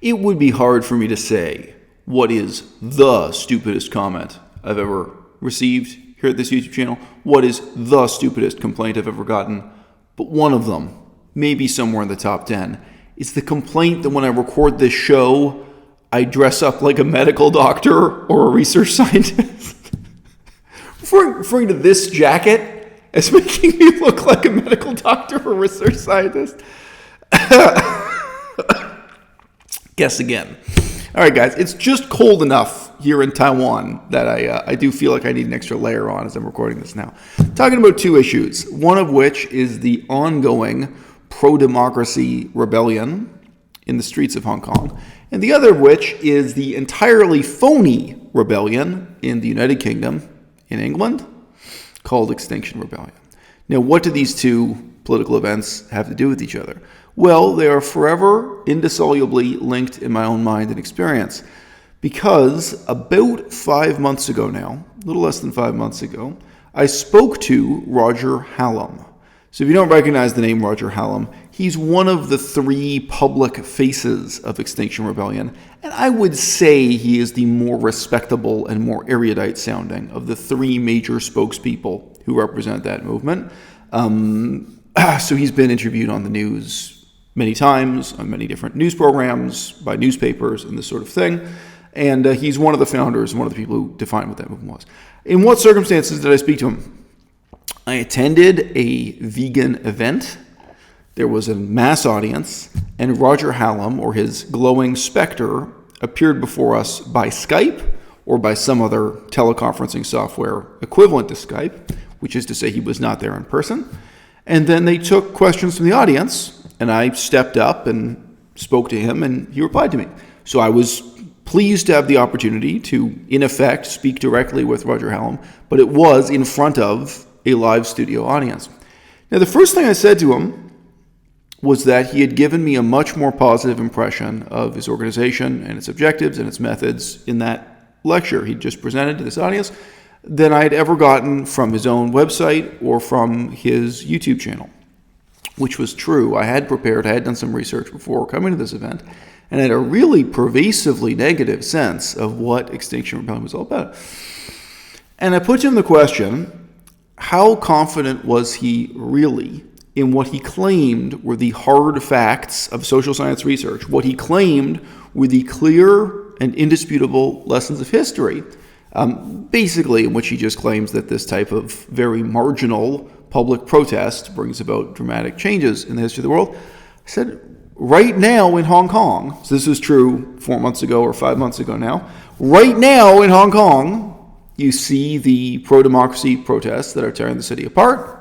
It would be hard for me to say what is the stupidest comment I've ever received here at this YouTube channel, what is the stupidest complaint I've ever gotten, but one of them, maybe somewhere in the top 10, is the complaint that when I record this show, I dress up like a medical doctor or a research scientist. Referring to this jacket as making me look like a medical doctor or a research scientist. Guess again. All right, guys, it's just cold enough here in Taiwan that I do feel like I need an extra layer on as I'm recording this now. Talking about two issues, one of which is the ongoing pro-democracy rebellion in the streets of Hong Kong, and the other of which is the entirely phony rebellion in the United Kingdom, in England, called Extinction Rebellion. Now, what do these two political events have to do with each other? Well, they are forever indissolubly linked in my own mind and experience, because about 5 months ago now, a little less than 5 months ago, I spoke to Roger Hallam. So if you don't recognize the name Roger Hallam, he's one of the three public faces of Extinction Rebellion, and I would say he is the more respectable and more erudite sounding of the three major spokespeople who represent that movement. So he's been interviewed on the news many times, on many different news programs, by newspapers, and this sort of thing. And he's one of the founders, one of the people who defined what that movement was. In what circumstances did I speak to him? I attended a vegan event. There was a mass audience, and Roger Hallam, or his glowing specter, appeared before us by Skype or by some other teleconferencing software equivalent to Skype, which is to say he was not there in person. And then they took questions from the audience, and I stepped up and spoke to him, and he replied to me. So I was pleased to have the opportunity to, in effect, speak directly with Roger Hallam, but it was in front of a live studio audience. Now, the first thing I said to him was that he had given me a much more positive impression of his organization and its objectives and its methods in that lecture he just presented to this audience than I had ever gotten from his own website or from his YouTube channel, which was true. I had prepared, I had done some research before coming to this event, and had a really pervasively negative sense of what Extinction Rebellion was all about. And I put to him the question, how confident was he really in what he claimed were the hard facts of social science research, what he claimed were the clear and indisputable lessons of history, basically in which he just claims that this type of very marginal public protest brings about dramatic changes in the history of the world. I said, right now in Hong Kong, so this was true 4 months ago or 5 months ago now, right now in Hong Kong, you see the pro-democracy protests that are tearing the city apart.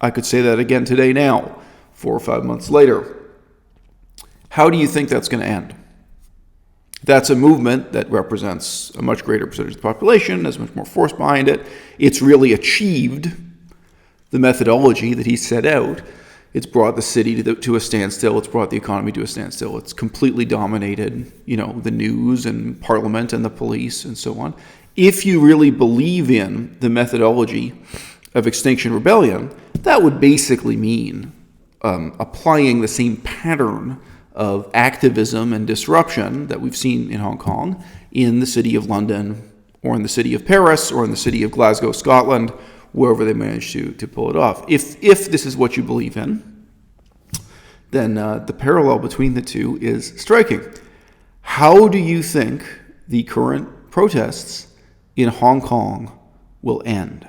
I could say that again today now, 4 or 5 months later. How do you think that's going to end? That's a movement that represents a much greater percentage of the population, has much more force behind it. It's really achieved the methodology that he set out. It's brought the city to a standstill. It's brought the economy to a standstill. It's completely dominated, the news and parliament and the police and so on. If you really believe in the methodology of Extinction Rebellion, that would basically mean applying the same pattern of activism and disruption that we've seen in Hong Kong, in the city of London, or in the city of Paris, or in the city of Glasgow, Scotland, wherever they manage to pull it off. If this is what you believe in, then the parallel between the two is striking. How do you think the current protests in Hong Kong will end?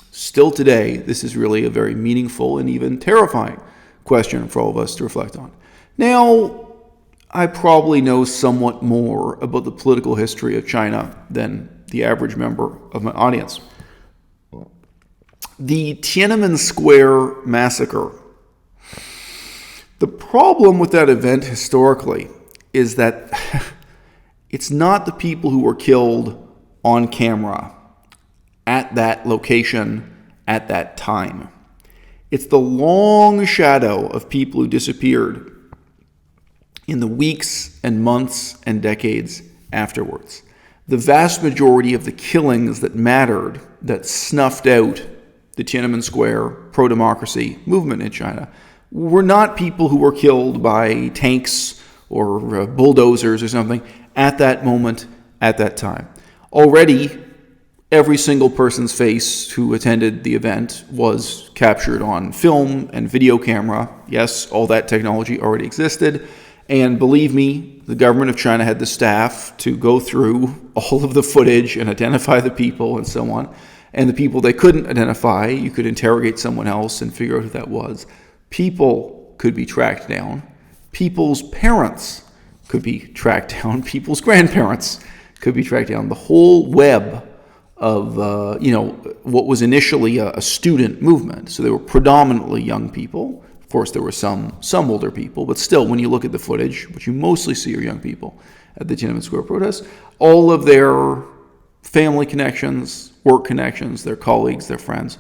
Still today, this is really a very meaningful and even terrifying question for all of us to reflect on. Now, I probably know somewhat more about the political history of China than the average member of my audience. The Tiananmen Square massacre. The problem with that event historically is that it's not the people who were killed on camera at that location at that time. It's the long shadow of people who disappeared in the weeks and months and decades afterwards. The vast majority of the killings that mattered, that snuffed out the Tiananmen Square pro-democracy movement in China, were not people who were killed by tanks or bulldozers or something at that moment, at that time. Already, every single person's face who attended the event was captured on film and video camera. Yes, all that technology already existed. And believe me, the government of China had the staff to go through all of the footage and identify the people and so on. And the people they couldn't identify, you could interrogate someone else and figure out who that was. People could be tracked down. People's parents could be tracked down. People's grandparents could be tracked down. The whole web of, what was initially a student movement. So they were predominantly young people. Of course, there were some older people, but still, when you look at the footage, what you mostly see are young people at the Tiananmen Square protests. All of their family connections, work connections, their colleagues, their friends,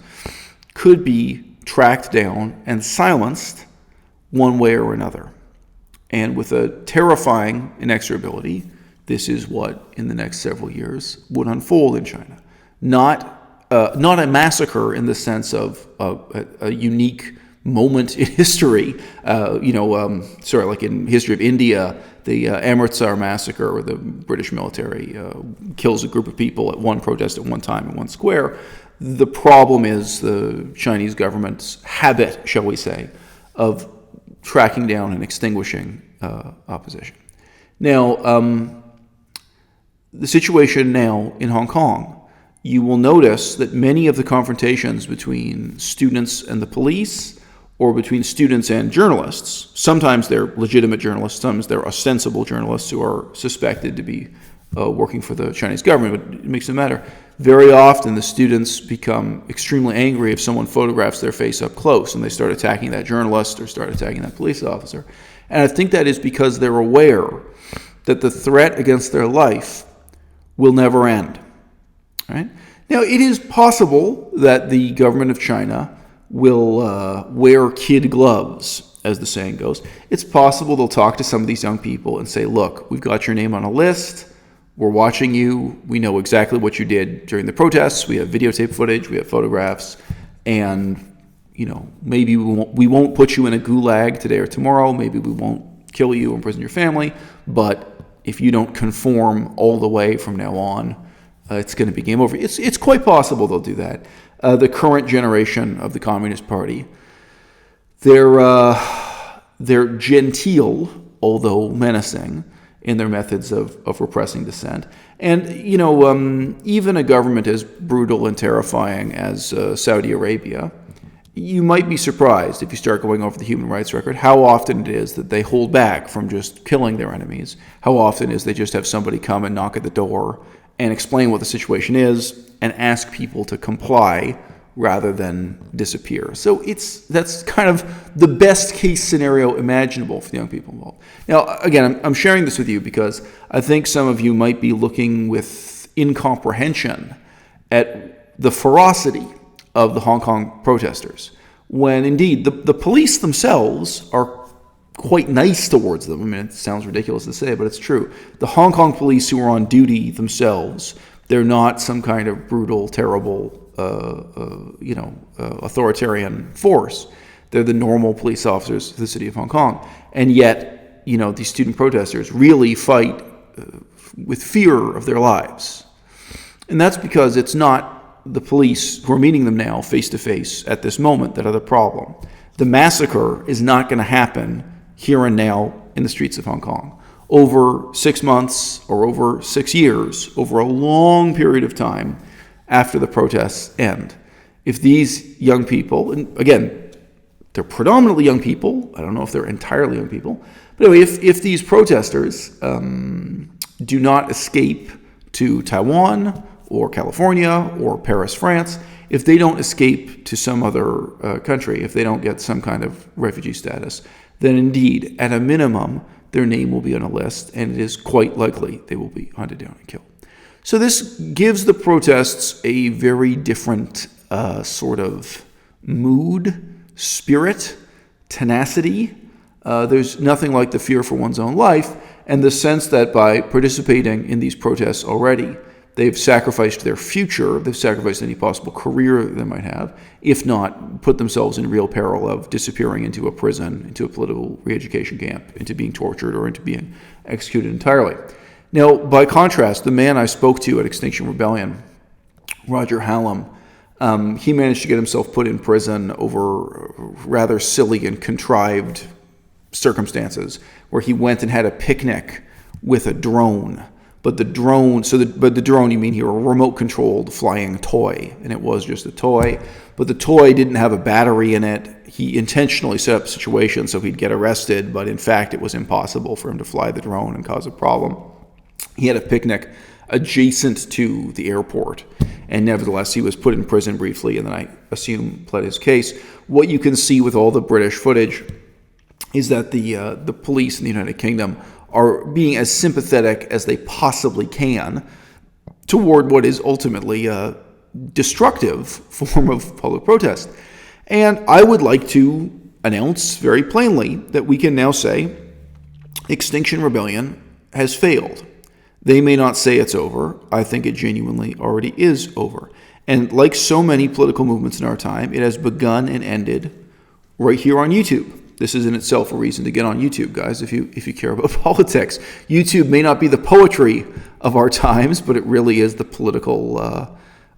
could be tracked down and silenced one way or another. And with a terrifying inexorability, this is what, in the next several years, would unfold in China. Not a massacre in the sense of a unique moment in history. Like in history of India, the Amritsar massacre, where the British military kills a group of people at one protest at one time in one square. The problem is the Chinese government's habit, shall we say, of tracking down and extinguishing opposition. Now, the situation now in Hong Kong, you will notice that many of the confrontations between students and the police, or between students and journalists, sometimes they're legitimate journalists, sometimes they're ostensible journalists who are suspected to be working for the Chinese government, but it makes no matter. Very often the students become extremely angry if someone photographs their face up close and they start attacking that journalist or start attacking that police officer. And I think that is because they're aware that the threat against their life will never end. Right? Now, it is possible that the government of China will wear kid gloves, as the saying goes. It's possible they'll talk to some of these young people and say, look, we've got your name on a list. We're watching you. We know exactly what you did during the protests. We have videotape footage. We have photographs. And, maybe we won't put you in a gulag today or tomorrow. Maybe we won't kill you or imprison your family. But if you don't conform all the way from now on, it's going to be game over. It's quite possible they'll do that. The current generation of the Communist Party, they're genteel, although menacing, in their methods of repressing dissent. And, even a government as brutal and terrifying as Saudi Arabia, you might be surprised if you start going over the human rights record how often it is that they hold back from just killing their enemies, how often is they just have somebody come and knock at the door and explain what the situation is and ask people to comply rather than disappear. So that's kind of the best case scenario imaginable for the young people involved. Now, again, I'm sharing this with you because I think some of you might be looking with incomprehension at the ferocity of the Hong Kong protesters, when indeed the police themselves are quite nice towards them. I mean, it sounds ridiculous to say, but it's true. The Hong Kong police who are on duty themselves, they're not some kind of brutal, terrible, authoritarian force. They're the normal police officers of the city of Hong Kong. And yet, these student protesters really fight with fear of their lives. And that's because it's not the police who are meeting them now face-to-face at this moment that are the problem. The massacre is not going to happen here and now in the streets of Hong Kong. Over 6 months or over 6 years, over a long period of time after the protests end. If these young people, and again, they're predominantly young people, I don't know if they're entirely young people, but anyway, if these protesters do not escape to Taiwan or California or Paris, France, if they don't escape to some other country, if they don't get some kind of refugee status, then indeed, at a minimum, their name will be on a list, and it is quite likely they will be hunted down and killed. So this gives the protests a very different sort of mood, spirit, tenacity. There's nothing like the fear for one's own life, and the sense that by participating in these protests already, They've sacrificed their future. They've sacrificed any possible career they might have, if not put themselves in real peril of disappearing into a prison, into a political re-education camp, into being tortured, or into being executed entirely. Now, by contrast, the man I spoke to at Extinction Rebellion, Roger Hallam, he managed to get himself put in prison over rather silly and contrived circumstances, where he went and had a picnic with a drone. But the drone, the drone, you mean here, a remote-controlled flying toy, and it was just a toy. But the toy didn't have a battery in it. He intentionally set up a situation so he'd get arrested, but in fact, it was impossible for him to fly the drone and cause a problem. He had a picnic adjacent to the airport, and nevertheless, he was put in prison briefly, and then I assume pled his case. What you can see with all the British footage is that the police in the United Kingdom are being as sympathetic as they possibly can toward what is ultimately a destructive form of public protest. And I would like to announce very plainly that we can now say Extinction Rebellion has failed. They may not say it's over. I think it genuinely already is over. And like so many political movements in our time, it has begun and ended right here on YouTube. This is in itself a reason to get on YouTube, guys, if you care about politics. YouTube may not be the poetry of our times, but it really is the political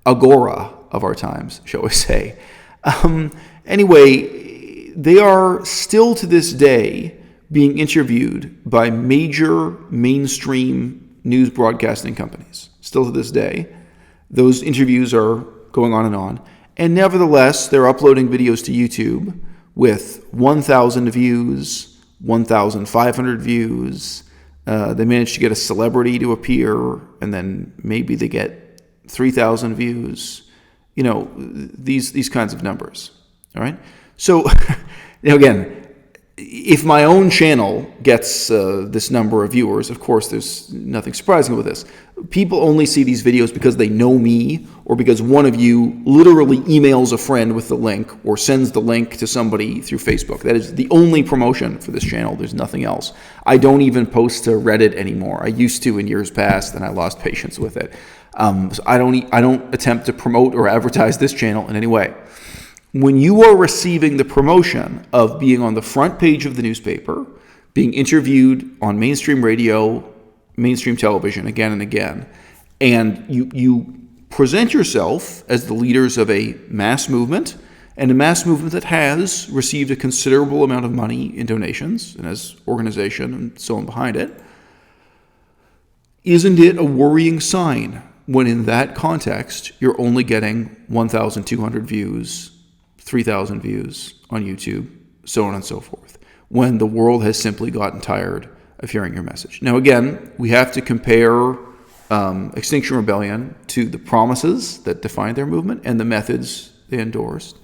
agora of our times, shall we say. Anyway, they are still to this day being interviewed by major mainstream news broadcasting companies. Still to this day. Those interviews are going on. And nevertheless, they're uploading videos to YouTube with 1,000 views, 1,500 views. They manage to get a celebrity to appear, and then maybe they get 3,000 views. You know, these kinds of numbers. All right? So, again, if my own channel gets this number of viewers, of course, there's nothing surprising with this. People only see these videos because they know me, or because one of you literally emails a friend with the link or sends the link to somebody through Facebook. That is the only promotion for this channel. There's nothing else. I don't even post to Reddit anymore. I used to in years past, and I lost patience with it. So I don't attempt to promote or advertise this channel in any way. When you are receiving the promotion of being on the front page of the newspaper, being interviewed on mainstream radio, mainstream television again and again, and you present yourself as the leaders of a mass movement, and a mass movement that has received a considerable amount of money in donations and has organization and so on behind it, isn't it a worrying sign when in that context you're only getting 1,200 views, 3,000 views on YouTube, so on and so forth, when the world has simply gotten tired of hearing your message? Now, again, we have to compare Extinction Rebellion to the promises that defined their movement and the methods they endorsed.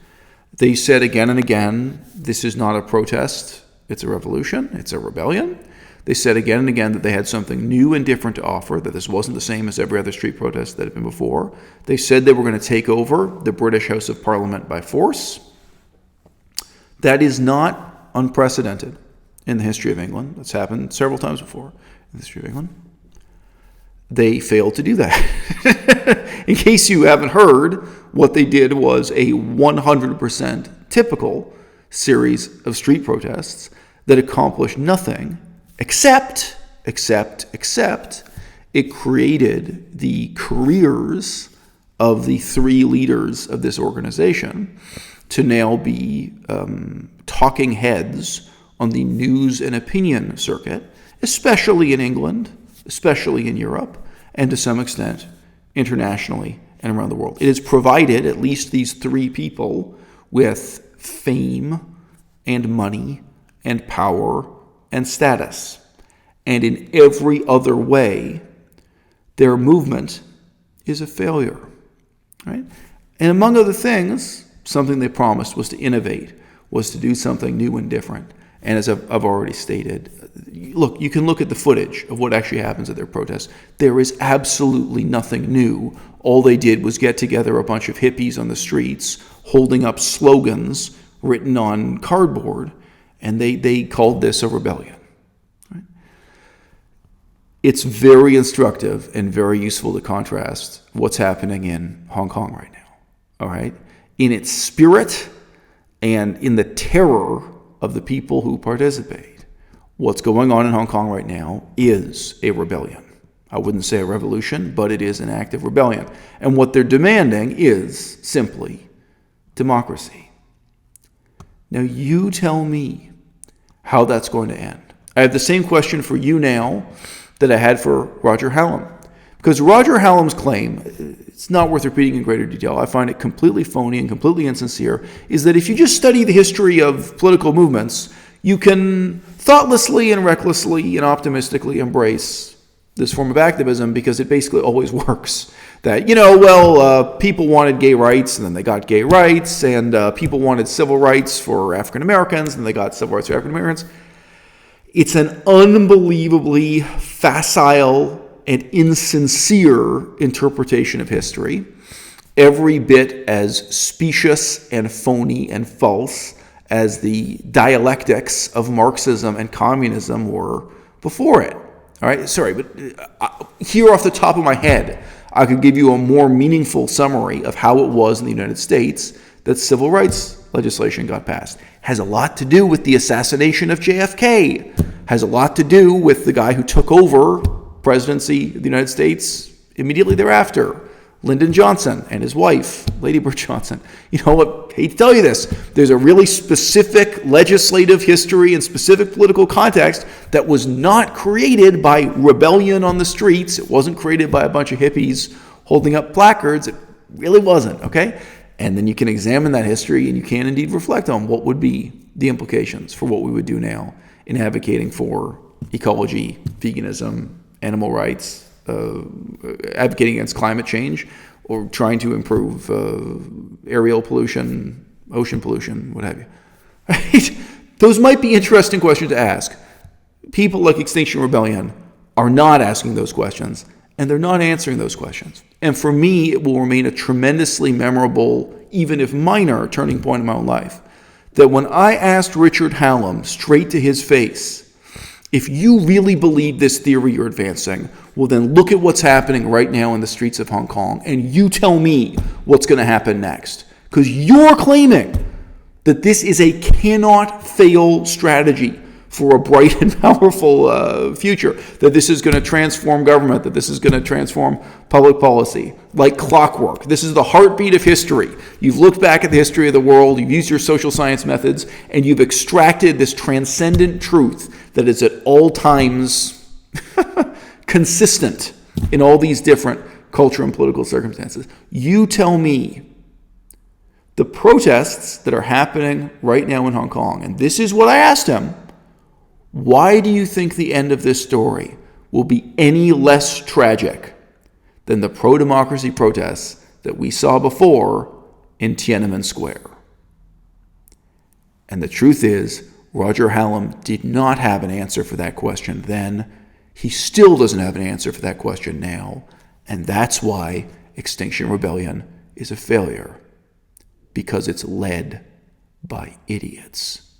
They said again and again, this is not a protest, it's a revolution, it's a rebellion. They said again and again that they had something new and different to offer, that this wasn't the same as every other street protest that had been before. They said they were going to take over the British House of Parliament by force. That is not unprecedented in the history of England. That's happened several times before in the history of England. They failed to do that. In case you haven't heard, what they did was a 100% typical series of street protests that accomplished nothing except it created the careers of the three leaders of this organization to now be talking heads on the news and opinion circuit, especially in England, especially in Europe, and to some extent internationally and around the world. It has provided at least these three people with fame and money and power and status. And in every other way, their movement is a failure. Right? And among other things, something they promised was to innovate, was to do something new and different. And as I've already stated, look, you can look at the footage of what actually happens at their protests. There is absolutely nothing new. All they did was get together a bunch of hippies on the streets, holding up slogans written on cardboard, and they called this a rebellion. Right? it's very instructive and very useful to contrast what's happening in Hong Kong right now, all right? In its spirit and in the terror of the people who participate. What's going on in Hong Kong right now is a rebellion. I wouldn't say a revolution, but it is an active rebellion. And what they're demanding is simply democracy. Now you tell me how that's going to end. I have the same question for you now that I had for Roger Hallam. Because Roger Hallam's claim, it's not worth repeating in greater detail, I find it completely phony and completely insincere, is that if you just study the history of political movements, you can thoughtlessly and recklessly and optimistically embrace this form of activism because it basically always works. That, people wanted gay rights and then they got gay rights, and people wanted civil rights for African Americans and they got civil rights for African Americans. It's an unbelievably facile and insincere interpretation of history, every bit as specious and phony and false as the dialectics of Marxism and communism were before it. All right, sorry, but here off the top of my head, I could give you a more meaningful summary of how it was in the United States that civil rights legislation got passed. Has a lot to do with the assassination of JFK. Has a lot to do with the guy who took over presidency of the United States immediately thereafter, Lyndon Johnson and his wife, Lady Bird Johnson. You know what? I hate to tell you this. There's a really specific legislative history and specific political context that was not created by rebellion on the streets. It wasn't created by a bunch of hippies holding up placards. It really wasn't, okay? And then you can examine that history and you can indeed reflect on what would be the implications for what we would do now in advocating for ecology, veganism, animal rights, advocating against climate change, or trying to improve aerial pollution, ocean pollution, what have you. Right? Those might be interesting questions to ask. People like Extinction Rebellion are not asking those questions, and they're not answering those questions. And for me, it will remain a tremendously memorable, even if minor, turning point in my own life. That when I asked Richard Hallam straight to his face, if you really believe this theory you're advancing, well then look at what's happening right now in the streets of Hong Kong, and you tell me what's going to happen next. Because you're claiming that this is a cannot fail strategy for a bright and powerful future, that this is going to transform government, that this is going to transform public policy like clockwork. This is the heartbeat of history. You've looked back at the history of the world, you've used your social science methods, and you've extracted this transcendent truth that is at all times consistent in all these different cultural and political circumstances. You tell me the protests that are happening right now in Hong Kong, and this is what I asked him, why do you think the end of this story will be any less tragic than the pro-democracy protests that we saw before in Tiananmen Square? And the truth is, Roger Hallam did not have an answer for that question then. He still doesn't have an answer for that question now. And that's why Extinction Rebellion is a failure. Because it's led by idiots.